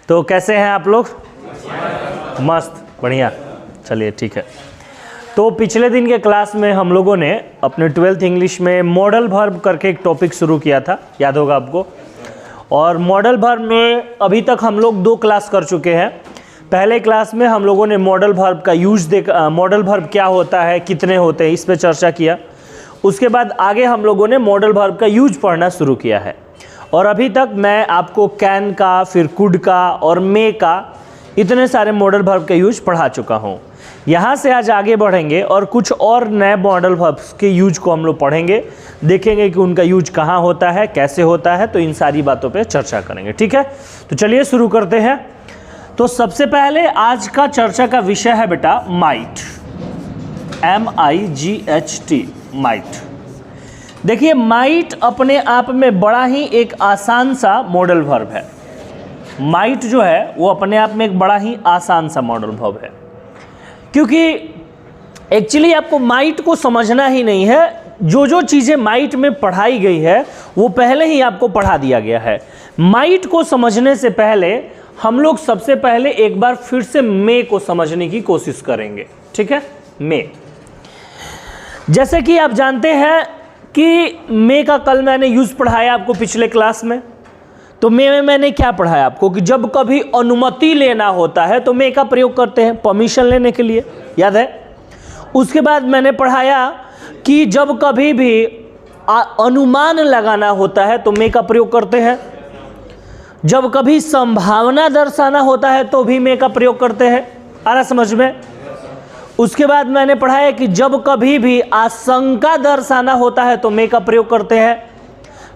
तो कैसे हैं आप लोग? मस्त, बढ़िया, चलिए ठीक है। तो पिछले दिन के क्लास में हम लोगों ने अपने 12th इंग्लिश में मॉडल वर्ब करके एक टॉपिक शुरू किया था, याद होगा आपको। और मॉडल वर्ब में अभी तक हम लोग 2 क्लास कर चुके हैं। पहले क्लास में हम लोगों ने मॉडल वर्ब का यूज मॉडल वर्ब क्या होता है, कितने होते हैं, इस पे चर्चा किया। उसके बाद आगे हम लोगों ने मॉडल वर्ब का यूज पढ़ना शुरू किया है। और अभी तक मैं आपको कैन का, फिर कुड का और मे का, इतने सारे मॉडल वर्ब का यूज पढ़ा चुका हूँ। यहाँ से आज आगे बढ़ेंगे और कुछ और नए मॉडल वर्ब्स के यूज को हम लोग पढ़ेंगे, देखेंगे कि उनका यूज कहाँ होता है, कैसे होता है। तो इन सारी बातों पे चर्चा करेंगे, ठीक है। तो चलिए शुरू करते हैं। तो सबसे पहले आज का चर्चा का विषय है बेटा माइट, MIGHT, माइट। देखिए माइट अपने आप में बड़ा ही एक आसान सा मॉडल वर्ब है। माइट जो है वो अपने आप में एक बड़ा ही आसान सा मॉडल वर्ब है, क्योंकि एक्चुअली आपको माइट को समझना ही नहीं है। जो चीज़ें माइट में पढ़ाई गई है वो पहले ही आपको पढ़ा दिया गया है। माइट को समझने से पहले हम लोग सबसे पहले एक बार फिर से मे को समझने की कोशिश करेंगे, ठीक है। मे, जैसे कि आप जानते हैं कि मे का कल मैंने यूज पढ़ाया आपको पिछले क्लास में। तो मे में मैंने क्या पढ़ाया आपको कि जब कभी अनुमति लेना होता है तो मे का प्रयोग करते हैं, परमिशन लेने के लिए, याद है। उसके बाद मैंने पढ़ाया कि जब कभी भी अनुमान लगाना होता है तो मे का प्रयोग करते हैं। जब कभी संभावना दर्शाना होता है तो भी मे का प्रयोग करते हैं, आ रहा समझ में। उसके बाद मैंने पढ़ा है कि जब कभी भी आशंका दर्शाना होता है तो मे का प्रयोग करते हैं।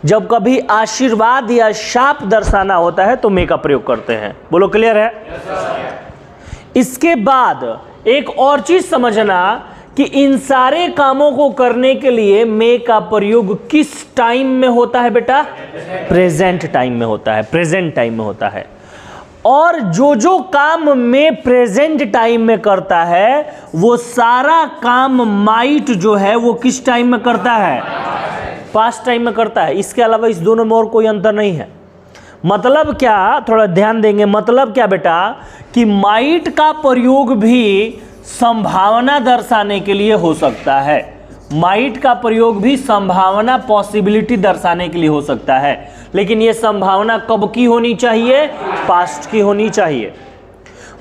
जब कभी आशीर्वाद या शाप दर्शाना होता है तो मे का प्रयोग करते हैं। बोलो क्लियर है? इसके बाद एक और चीज समझना कि इन सारे कामों को करने के लिए मे का प्रयोग किस टाइम में होता है बेटा? प्रेजेंट टाइम में होता है, प्रेजेंट टाइम में होता है। और जो काम में प्रेजेंट टाइम में करता है वो सारा काम माइट जो है वो किस टाइम में करता है? पास्ट टाइम में करता है। इसके अलावा इस दोनों में और कोई अंतर नहीं है। मतलब क्या, थोड़ा ध्यान देंगे, मतलब क्या बेटा कि माइट का प्रयोग भी संभावना दर्शाने के लिए हो सकता है। माइट का प्रयोग भी संभावना, पॉसिबिलिटी दर्शाने के लिए हो सकता है। लेकिन ये संभावना कब की होनी चाहिए? पास्ट की होनी चाहिए।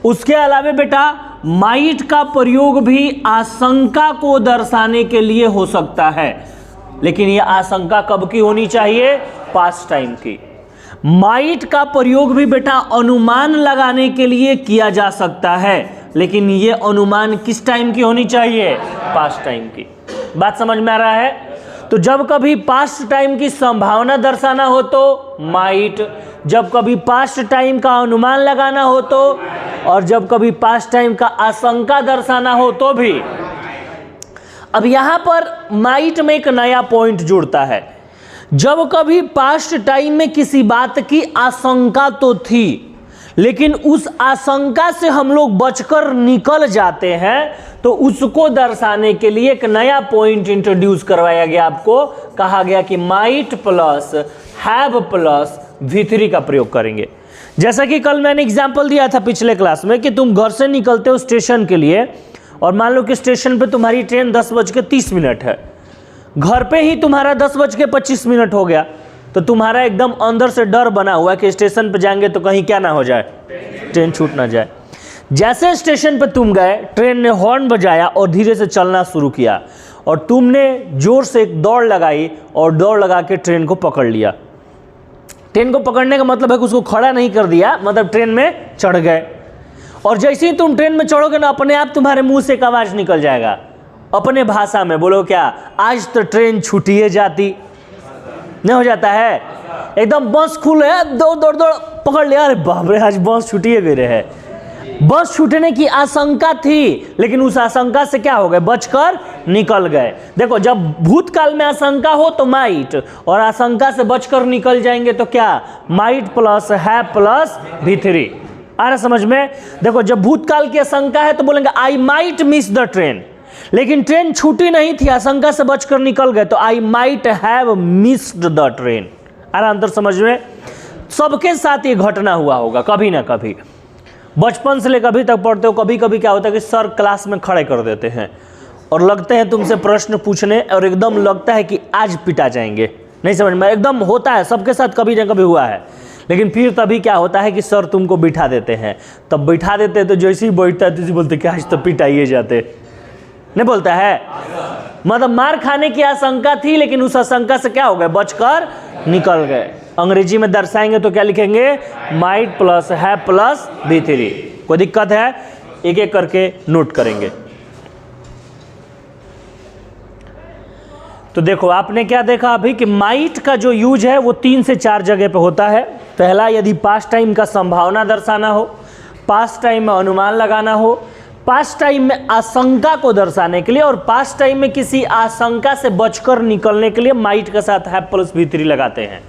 उसके अलावा बेटा माइट का प्रयोग भी आशंका को दर्शाने के लिए हो सकता है, लेकिन ये आशंका कब की होनी चाहिए? पास्ट टाइम की। माइट का प्रयोग भी बेटा अनुमान लगाने के लिए किया जा सकता है, लेकिन ये अनुमान किस टाइम की होनी चाहिए? पास्ट टाइम की। बात समझ में आ रहा है? तो जब कभी पास्ट टाइम की संभावना दर्शाना हो तो माइट, जब कभी पास्ट टाइम का अनुमान लगाना हो तो, और जब कभी पास्ट टाइम का आशंका दर्शाना हो तो भी। अब यहां पर माइट में एक नया पॉइंट जुड़ता है। जब कभी पास्ट टाइम में किसी बात की आशंका तो थी, लेकिन उस आशंका से हम लोग बचकर निकल जाते हैं, तो उसको दर्शाने के लिए एक नया पॉइंट इंट्रोड्यूस करवाया गया। आपको कहा गया कि might plus have plus V3 का प्रयोग करेंगे। जैसा कि कल मैंने एग्जांपल दिया था पिछले क्लास में कि तुम घर से निकलते हो स्टेशन के लिए, और मान लो कि स्टेशन पे तुम्हारी ट्रेन 10:30 है। घर पे ही तुम्हारा 10:25 हो गया, तो तुम्हारा एकदम अंदर से डर बना हुआ है कि स्टेशन पे जाएंगे तो कहीं क्या ना हो जाए, ट्रेन छूट ना जाए। जैसे स्टेशन पे तुम गए, ट्रेन ने हॉर्न बजाया और धीरे से चलना शुरू किया, और तुमने जोर से एक दौड़ लगाई और दौड़ लगा के ट्रेन को पकड़ लिया। ट्रेन को पकड़ने का मतलब है कि उसको खड़ा नहीं कर दिया, मतलब ट्रेन में चढ़ गए। और जैसे ही तुम ट्रेन में चढ़ोगे ना, अपने आप तुम्हारे मुंह से एक आवाज निकल जाएगा अपने भाषा में। बोलो क्या? आज तो ट्रेन छूटिए जाती। नहीं हो जाता है? एकदम बस खुल है, दौड़ पकड़ लिया, अरे बाप रे आज बस छूटिए गए रहे। बस छूटने की आशंका थी, लेकिन उस आशंका से क्या हो गए? बचकर निकल गए। देखो, जब भूतकाल में आशंका हो तो माइट, और आशंका से बचकर निकल जाएंगे तो क्या? Might plus have plus V3। आ रहा समझ में? देखो, जब भूतकाल की आशंका है तो बोलेंगे I might miss the train, लेकिन ट्रेन छूटी नहीं थी, आशंका से बचकर निकल गए, तो I might have missed the train. आ रहा अंतर समझ में? सबके साथ ये घटना हुआ होगा कभी ना कभी, बचपन से लेकर अभी तक पढ़ते हो। कभी कभी क्या होता है कि सर क्लास में खड़े कर देते हैं और लगते हैं तुमसे प्रश्न पूछने, और एकदम लगता है कि आज पिटा जाएंगे, नहीं समझ में, एकदम होता है सबके साथ, कभी ना कभी हुआ है। लेकिन फिर तभी क्या होता है कि सर तुमको बिठा देते हैं, तब बिठा देते हैं तो जैसे ही बैठता है तो बोलते कि आज तो पिटाइए जाते, नहीं बोलता है। मतलब मार खाने की आशंका थी, लेकिन उस आशंका से क्या हो गए, बचकर निकल गए। अंग्रेजी में दर्शाएंगे तो क्या लिखेंगे, might plus have plus V3। कोई दिक्कत है, एक एक करके नोट करेंगे। तो देखो आपने क्या देखा अभी कि माइट का जो यूज है वो 3 से 4 जगह पे होता है। पहला, यदि पास्ट टाइम का संभावना दर्शाना हो, पास्ट टाइम में अनुमान लगाना हो, पास्ट टाइम में आशंका को दर्शाने के लिए, और पास्ट टाइम में किसी आशंका से बचकर निकलने के लिए माइट के साथ हैव प्लस V3 लगाते हैं।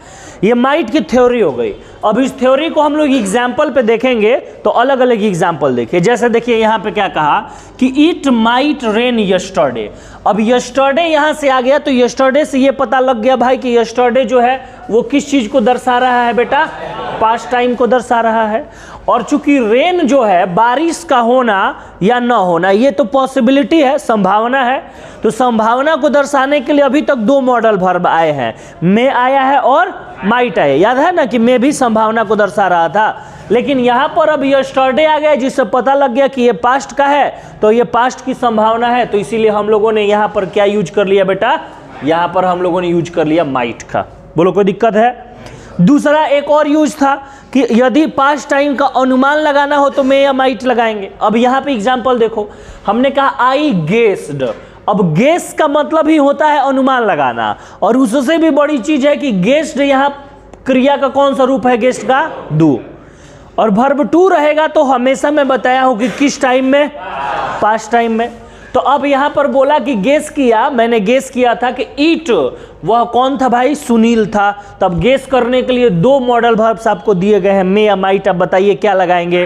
ये माइट की थ्योरी हो गई। अब इस थ्योरी को हम लोग एग्जाम्पल पे देखेंगे तो अलग अलग एग्जाम्पल देखिए। जैसे देखिए यहाँ पे क्या कहा कि इट माइट रेन यस्टरडे। अब यस्टरडे यहाँ से आ गया तो यस्टरडे से ये पता लग गया भाई कि यस्टरडे जो है वो किस चीज को दर्शा रहा है बेटा, पास्ट टाइम को दर्शा रहा है। और चूंकि रेन जो है बारिश का होना या न होना, ये तो पॉसिबिलिटी है, संभावना है। तो संभावना को दर्शाने के लिए अभी तक 2 मॉडल वर्ब आए हैं, मे आया है और माइट आया। याद है ना कि मे भी संभावना को दर्शा रहा था, लेकिन यहाँ पर अब यस्टरडे आ गया जिससे पता लग गया कि ये पास्ट का है, तो ये पास्ट की संभावना है। तो इसीलिए हम लोगों ने यहाँ पर क्या यूज कर लिया बेटा, यहाँ पर हम लोगों ने यूज कर लिया माइट का। बोलो कोई दिक्कत है। दूसरा एक और यूज था कि यदि पास्ट टाइम का अनुमान लगाना हो तो मे या माइट लगाएंगे। अब यहाँ पे एग्जांपल देखो, हमने कहा आई गेस्ड। अब गेस का मतलब ही होता है अनुमान लगाना, और उससे भी बड़ी चीज है कि गेस्ड यहाँ क्रिया का कौन सा रूप है, गेस्ड का डू। और वर्ब टू रहेगा तो हमेशा मैं बताया हूं कि किस टाइम में, पास्ट टाइम में। तो अब यहां पर बोला कि गेस किया, मैंने गेस किया था कि ईट, वह कौन था भाई, सुनील था। तब गेस करने के लिए 2 मॉडल वर्ब्स आपको दिए गए हैं, मे या माइट। अब बताइए क्या लगाएंगे,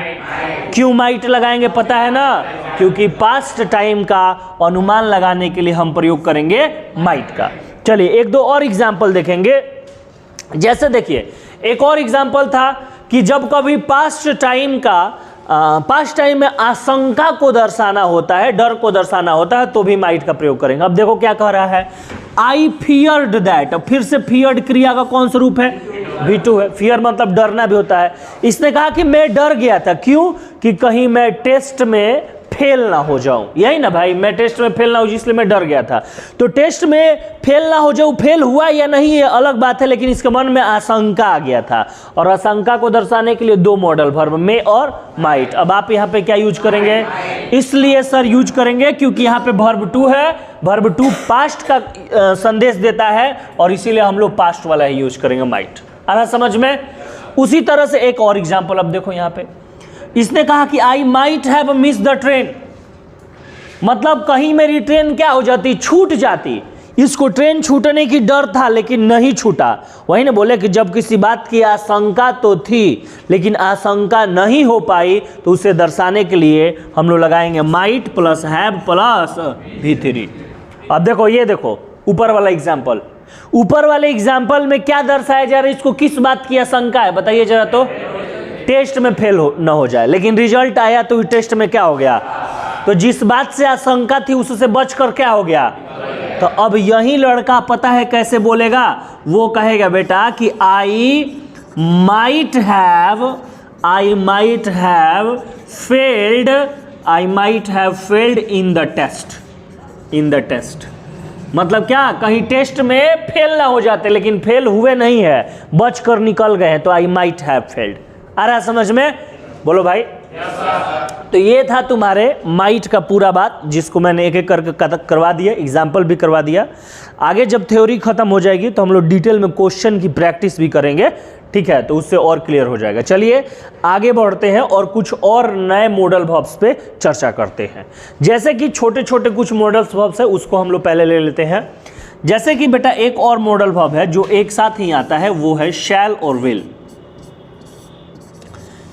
क्यों माइट लगाएंगे, पता है ना, क्योंकि पास्ट टाइम का अनुमान लगाने के लिए हम प्रयोग करेंगे माइट का। चलिए 1-2 और एग्जाम्पल देखेंगे। जैसे देखिए एक और एग्जाम्पल था कि जब कभी पास्ट टाइम में आशंका को दर्शाना होता है, डर को दर्शाना होता है, तो भी माइट का प्रयोग करेंगे। अब देखो क्या कह रहा है, आई फियर्ड दैट। अब फिर से फियर्ड क्रिया का कौन सा रूप है, V2 है। फियर मतलब डरना भी होता है। इसने कहा कि मैं डर गया था, क्यों, कि कहीं मैं टेस्ट में फेल ना हो जाऊं, यही ना भाई, मैं टेस्ट में फेल ना हो इसलिए मैं डर गया था। तो टेस्ट में फेल ना हो जाऊं, फेल हुआ या नहीं ये अलग बात है, लेकिन इसके मन में आशंका आ गया था, और आशंका को दर्शाने के लिए 2 मॉडल वर्ब मे और माइट। अब आप यहाँ पे क्या यूज करेंगे, इसलिए सर यूज करेंगे क्योंकि यहाँ पे वर्ब 2 है, वर्ब 2 पास्ट का संदेश देता है, और इसीलिए हम लोग पास्ट वाला ही यूज करेंगे माइट। आ रहा समझ में। उसी तरह से एक और एग्जाम्पल, अब देखो यहाँ पे इसने कहा कि I might have miss the train. मतलब कहीं मेरी ट्रेन क्या हो जाती, छूट जाती। इसको ट्रेन छूटने की डर था लेकिन नहीं छूटा। वही ना बोले कि जब किसी बात की आशंका तो थी लेकिन आशंका नहीं हो पाई, तो उसे दर्शाने के लिए हम लोग लगाएंगे might plus have plus V3। अब देखो, ये देखो ऊपर वाला एग्जाम्पल, ऊपर वाले एग्जाम्पल में क्या दर्शाया जा रहा है, इसको किस बात की आशंका है बताइए जरा, तो टेस्ट में फेल न हो जाए, लेकिन रिजल्ट आया तो टेस्ट में क्या हो गया, तो जिस बात से आशंका थी उससे बचकर क्या हो गया। तो अब यही लड़का पता है कैसे बोलेगा, वो कहेगा बेटा कि I might have failed in the test. मतलब क्या, कहीं टेस्ट में फेल ना हो जाते, लेकिन फेल हुए नहीं है, बचकर निकल गए हैं, तो आई माइट हैव फेल्ड। आ रहा समझ में, बोलो भाई। तो ये था तुम्हारे माइट का पूरा बात, जिसको मैंने एक एक करके करवा दिया, एग्जाम्पल भी करवा दिया। आगे जब थ्योरी खत्म हो जाएगी तो हम लोग डिटेल में क्वेश्चन की प्रैक्टिस भी करेंगे, ठीक है, तो उससे और क्लियर हो जाएगा। चलिए आगे बढ़ते हैं और कुछ और नए मॉडल वर्ब्स पे चर्चा करते हैं। जैसे कि छोटे छोटे कुछ मॉडल वर्ब्स है, उसको हम लोग पहले ले लेते हैं। जैसे कि बेटा एक और मॉडल वर्ब है जो एक साथ ही आता है, वो है शैल और विल।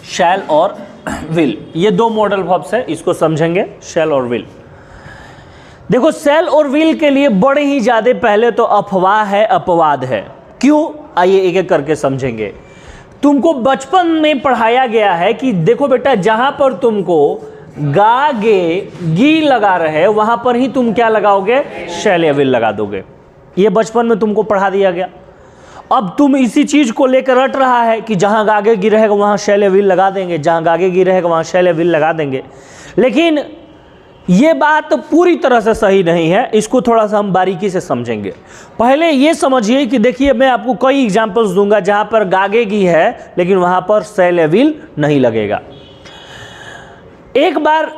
शैल और विल, ये 2 मॉडल वर्ब्स है, इसको समझेंगे, शैल और विल। देखो शैल और विल के लिए बड़े ही ज्यादा पहले तो अफवाह है, अपवाद है। क्यों, आइए एक एक करके समझेंगे। तुमको बचपन में पढ़ाया गया है कि देखो बेटा, जहां पर तुमको गा गे गी लगा रहे वहां पर ही तुम क्या लगाओगे, शैल या विल लगा दोगे। ये बचपन में तुमको पढ़ा दिया गया। अब तुम इसी चीज को लेकर रट रहा है कि जहां गागे गी रहेगा वहां शैल या विल लगा देंगे, जहां गागे गी रहेगा वहां शैल या विल लगा देंगे। लेकिन ये बात पूरी तरह से सही नहीं है, इसको थोड़ा सा हम बारीकी से समझेंगे। पहले ये समझिए कि देखिए, मैं आपको कई एग्जांपल्स दूंगा जहां पर गागेगी है लेकिन वहां पर शैल या विल नहीं लगेगा। एक बार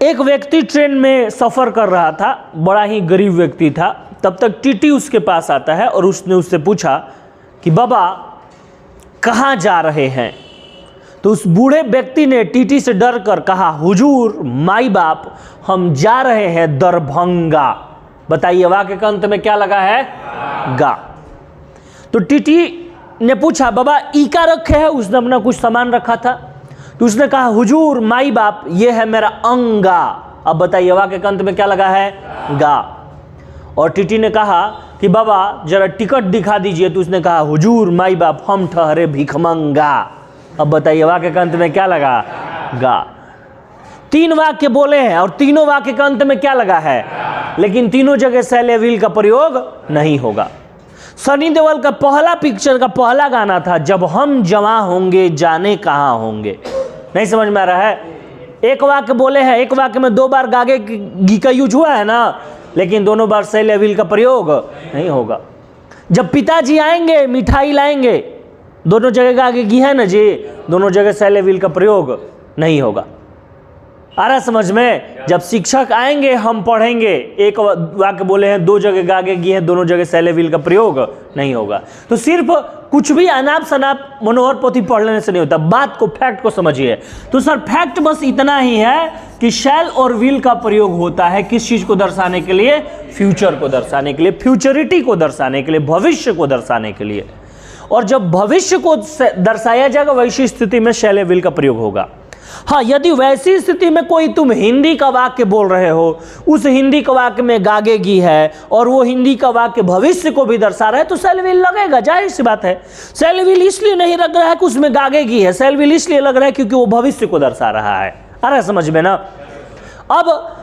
एक व्यक्ति ट्रेन में सफ़र कर रहा था, बड़ा ही गरीब व्यक्ति था। तब तक टीटी उसके पास आता है और उसने उससे पूछा कि बाबा कहाँ जा रहे हैं। तो उस बूढ़े व्यक्ति ने टीटी से डर कर कहा, हुजूर माई बाप हम जा रहे हैं दरभंगा। बताइए वाक्य के अंत में क्या लगा है, गा। तो टीटी ने पूछा बाबा ई का रखे है, उसने अपना कुछ सामान रखा था। तो उसने कहा, हुजूर माई बाप ये है मेरा अंगा। अब बताइए वाक्य के अंत में क्या लगा है, गा। और टीटी ने कहा कि बाबा जरा टिकट दिखा दीजिए। तो उसने कहा, हुजूर माई बाप हम ठहरे भिखमंगा। अब बताइए वाक्य के अंत में क्या लगा, गा। 3 वाक्य बोले हैं और तीनों वाक्य के अंत में क्या लगा है, लेकिन तीनों जगह शैल या विल का प्रयोग नहीं होगा। सनी देओल का पहला पिक्चर का पहला गाना था, जब हम जवां होंगे जाने कहां होंगे। नहीं समझ में आ रहा है? एक वाक्य बोले हैं, एक वाक्य में 2 बार गागे गी का यूज हुआ है ना, लेकिन दोनों बार शैल या विल का प्रयोग नहीं होगा। जब पिताजी आएंगे मिठाई लाएंगे, दोनों जगह गागे गी है ना जी, दोनों जगह शैल या विल का प्रयोग नहीं होगा। आ रहा समझ में? जब शिक्षक आएंगे हम पढ़ेंगे, एक वाक्य बोले हैं 2 जगह गागे गी है, दोनों जगह शैल या विल का प्रयोग नहीं होगा। तो सिर्फ कुछ भी अनाप शनाप मनोहर पोथी पढ़ लेने से नहीं होता, बात को फैक्ट को समझिए। तो सर फैक्ट बस इतना ही है कि शैल और विल का प्रयोग होता है किस चीज को दर्शाने के लिए, फ्यूचर को दर्शाने के लिए, फ्यूचरिटी को दर्शाने के लिए, भविष्य को दर्शाने के लिए। और जब भविष्य को दर्शाया जाएगा वैसी स्थिति में शैल या विल का प्रयोग होगा। हाँ, यदि वैसी स्थिति में कोई तुम हिंदी का वाक्य बोल रहे हो, उस हिंदी का वाक्य में गागेगी है और वो हिंदी का वाक्य भविष्य को भी दर्शा रहा है, तो शैल विल लगेगा, जाहिर सी बात है। शैल विल इसलिए नहीं लग रहा है कि उसमें गागेगी है, शैल विल इसलिए लग रहा है क्योंकि वो भविष्य को दर्शा रहा है। आ रहा है समझ में ना? अब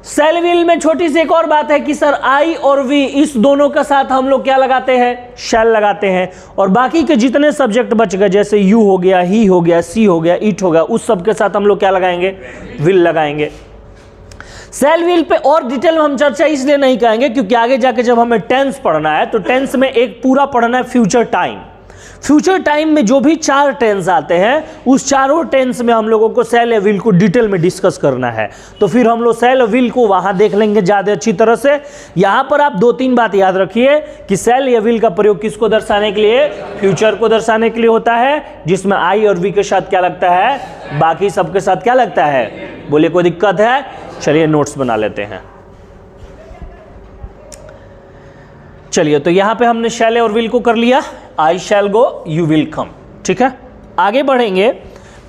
शैल विल में छोटी सी एक और बात है कि सर आई और वी इस दोनों के साथ हम लोग क्या लगाते हैं, शैल लगाते हैं। और बाकी के जितने सब्जेक्ट बच गए, जैसे यू हो गया, ही हो गया, सी हो गया, इट हो गया, उस सब के साथ हम लोग क्या लगाएंगे, विल लगाएंगे। शैल विल पे और डिटेल में हम चर्चा इसलिए नहीं करेंगे क्योंकि आगे जाके जब हमें टेंस पढ़ना है तो टेंस में एक पूरा पढ़ना है फ्यूचर टाइम। फ्यूचर टाइम में जो भी 4 टेंस आते हैं, उस चारों टेंस में हम लोगों को शैल या विल को डिटेल में डिस्कस करना है। तो फिर हम लोग शैल और विल को वहां देख लेंगे ज़्यादा अच्छी तरह से। यहां पर आप 2-3 बात याद रखिए कि शैल या विल का प्रयोग किसको दर्शाने के लिए, फ्यूचर को दर्शाने के लिए होता है, जिसमें आई और वी के साथ क्या लगता है, बाकी सबके साथ क्या लगता है। बोले कोई दिक्कत है? चलिए नोट्स बना लेते हैं। चलिए, तो यहां पे हमने शैल और विल को कर लिया, आई शैल गो, यू विल कम। ठीक है, आगे बढ़ेंगे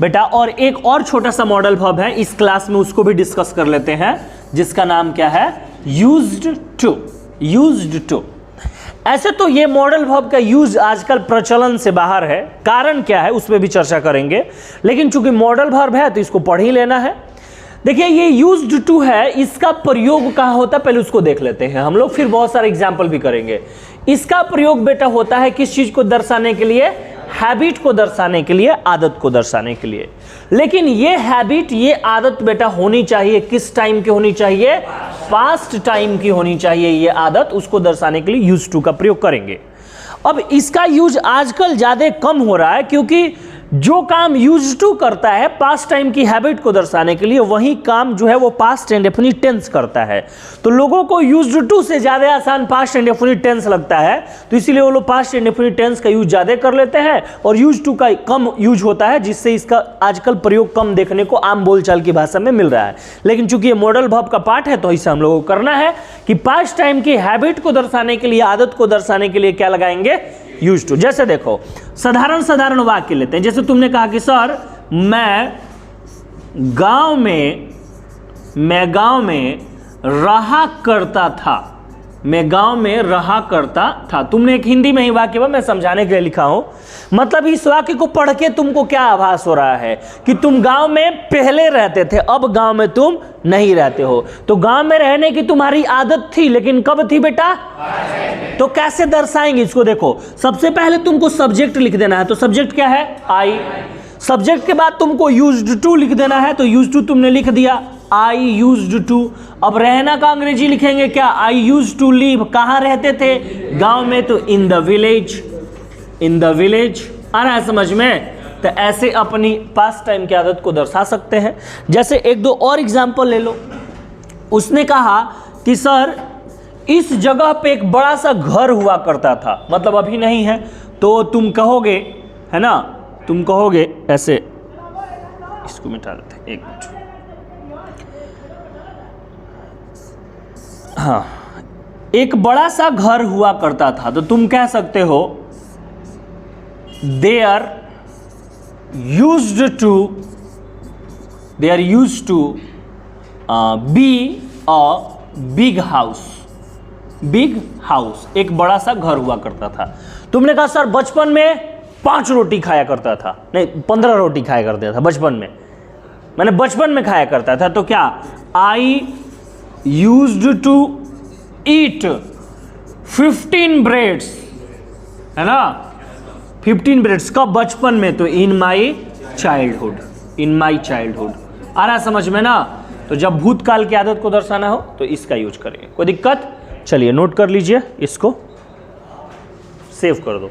बेटा। और एक और छोटा सा मॉडल वर्ब है इस क्लास में, उसको भी डिस्कस कर लेते हैं, जिसका नाम क्या है, यूज्ड टू। Used to. ऐसे तो ये मॉडल वर्ब का यूज आजकल प्रचलन से बाहर है, कारण क्या है उसमें भी चर्चा करेंगे, लेकिन चूंकि मॉडल वर्ब है तो इसको पढ़ ही लेना है। देखिए ये यूज्ड टू है, इसका प्रयोग कहाँ होता है पहले उसको देख लेते हैं हम लोग, फिर बहुत सारे एग्जाम्पल भी करेंगे। इसका प्रयोग बेटा होता है किस चीज को दर्शाने के लिए, हैबिट को दर्शाने के लिए, आदत को दर्शाने के लिए। लेकिन ये हैबिट, ये आदत बेटा होनी चाहिए किस टाइम की होनी चाहिए, पास्ट टाइम की होनी चाहिए ये आदत, उसको दर्शाने के लिए यूज्ड टू का प्रयोग करेंगे। अब इसका यूज आजकल ज्यादा कम हो रहा है क्योंकि जो काम यूज्ड टू करता है पास्ट टाइम की हैबिट को दर्शाने के लिए, वही काम जो है वो पास्ट इंडेफिनिट टेंस करता है। तो लोगों को यूज्ड टू से ज्यादा आसान पास्ट इंडेफिनिट टेंस लगता है, तो इसीलिए वो लोग पास्ट इंडेफिनिट टेंस का यूज ज्यादा कर लेते हैं और यूज्ड टू का कम यूज होता है, जिससे इसका आजकल प्रयोग कम देखने को आम बोलचाल की भाषा में मिल रहा है। लेकिन चूंकि ये मॉडल वर्ब का पार्ट है तो इसे हम लोगों को करना है कि पास्ट टाइम की हैबिट को दर्शाने के लिए, आदत को दर्शाने के लिए क्या लगाएंगे, यूज्ड टू। जैसे देखो साधारण वाक्य लेते हैं, जैसे तुमने कहा कि सर मैं गांव में रहा करता था। मैं गांव में रहा करता था। तुमने एक हिंदी में ही वाक्य मैं समझाने के लिए लिखा हूं। मतलब इस वाक्य को पढ़ के तुमको क्या आभास हो रहा है कि तुम गांव में पहले रहते थे, अब गांव में तुम नहीं रहते हो। तो गांव में रहने की तुम्हारी आदत थी, लेकिन कब थी बेटा? तो कैसे दर्शाएंगे इसको? देखो, सबसे पहले तुमको सब्जेक्ट लिख देना है। तो सब्जेक्ट क्या है? आई। सब्जेक्ट के बाद तुमको यूज्ड टू लिख देना है। तो यूज्ड टू तुमने लिख दिया, आई यूज्ड टू। अब रहना का अंग्रेजी लिखेंगे क्या? I used to live. कहाँ रहते थे? गांव में। तो in the village. In the village. आ रहा है समझ में? तो ऐसे अपनी पास्ट टाइम की आदत को दर्शा सकते हैं। जैसे एक दो और एग्जाम्पल ले लो। उसने कहा कि सर इस जगह पे एक बड़ा सा घर हुआ करता था, मतलब अभी नहीं है। तो तुम कहोगे, है ना, तुम कहोगे ऐसे, इसको मिटा लेते हैं, एक मिनट। हाँ, एक बड़ा सा घर हुआ करता था। तो तुम कह सकते हो there used to be a big house. Big house, एक बड़ा सा घर हुआ करता था। तुमने कहा सर बचपन में 5 रोटी खाया करता था, नहीं 15 रोटी खाया करता था बचपन में, मैंने बचपन में खाया करता था। तो क्या? I used to eat 15 breads, है ना, 15 ब्रेड्स। कब? बचपन में। तो इन my childhood. In my childhood. आ रहा समझ में ना? तो जब भूतकाल की आदत को दर्शाना हो तो इसका यूज करेंगे। कोई दिक्कत? चलिए नोट कर लीजिए, इसको सेव कर दो।